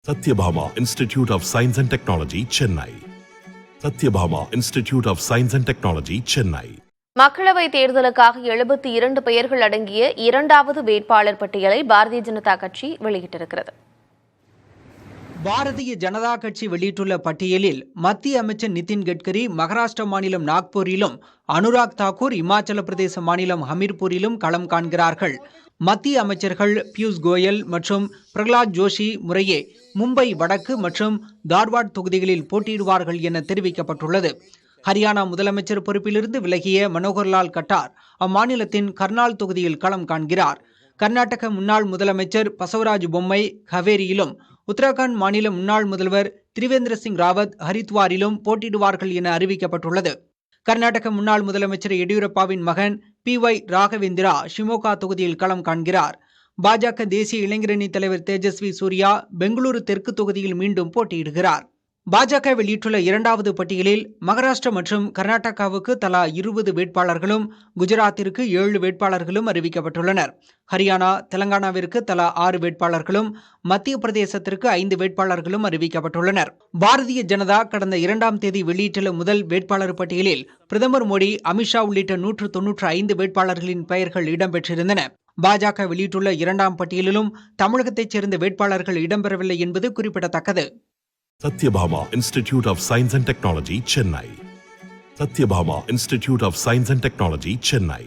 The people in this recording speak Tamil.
Satyabhama Institute of Science and Technology, Chennai. Satyabhama Institute of Science and Technology, Chennai. மக்களவை தேர்தலுக்காக 72 பெயர்கள் அடங்கிய இரண்டாவது வேட்பாளர் பட்டியலை பாரதிய ஜனதா கட்சி வெளியிட்டிருக்கிறது. பாரதிய ஜனதா கட்சி வெளியிட்டுள்ள பட்டியலில் மத்திய அமைச்சர் நிதின் கட்கரி மகாராஷ்டிர மாநிலம் நாக்பூரிலும், அனுராக் தாக்கூர் இமாச்சல பிரதேச மாநிலம் ஹமீர்பூரிலும் களம் காண்கிறார்கள். மத்திய அமைச்சர்கள் பியூஷ் கோயல் மற்றும் பிரகலாத் ஜோஷி முறையே மும்பை வடக்கு மற்றும் தார்வாட் தொகுதிகளில் போட்டியிடுவார்கள் என தெரிவிக்கப்பட்டுள்ளது. ஹரியானா முதலமைச்சர் பொறுப்பிலிருந்து விலகிய மனோகர்லால் கட்டார் அம்மாநிலத்தின் கர்னால் தொகுதியில் களம் காண்கிறார். கர்நாடக முன்னாள் முதலமைச்சர் பசவராஜ் பொம்மை ஹவேரியிலும், உத்தரகாண்ட் மாநில முன்னாள் முதல்வர் திரிவேந்திர சிங் ராவத் ஹரித்வாரிலும் போட்டியிடுவார்கள் என அறிவிக்கப்பட்டுள்ளது. கர்நாடக முன்னாள் முதலமைச்சர் எடியூரப்பாவின் மகன் PY ராகவேந்திரா ஷிமோகா தொகுதியில் களம் காண்கிறார். பாஜக தேசிய இளைஞரணி தலைவர் தேஜஸ்வி சூர்யா பெங்களூரு தெற்கு தொகுதியில் மீண்டும் போட்டியிடுகிறார். பாஜக வெளியிட்டுள்ள இரண்டாவது பட்டியலில் மகாராஷ்டிரா மற்றும் கர்நாடகாவுக்கு தலா 20 வேட்பாளர்களும், குஜராத்திற்கு 7 வேட்பாளர்களும் அறிவிக்கப்பட்டுள்ளனர். ஹரியானா, தெலங்கானாவிற்கு தலா 6 வேட்பாளர்களும், மத்திய பிரதேசத்திற்கு 5 வேட்பாளர்களும் அறிவிக்கப்பட்டுள்ளனர். பாரதிய ஜனதா கடந்த 2ஆம் தேதி வெளியிட்டுள்ள முதல் வேட்பாளர் பட்டியலில் பிரதமர் மோடி, அமித்ஷா உள்ளிட்ட 195 வேட்பாளர்களின் பெயர்கள் இடம்பெற்றிருந்தன. பாஜக வெளியிட்டுள்ள 2ஆம் பட்டியலிலும் தமிழகத்தைச் சேர்ந்த வேட்பாளர்கள் இடம்பெறவில்லை என்பது குறிப்பிடத்தக்கது. Satyabhama Institute of Science and Technology, Chennai. Satyabhama Institute of Science and Technology, Chennai.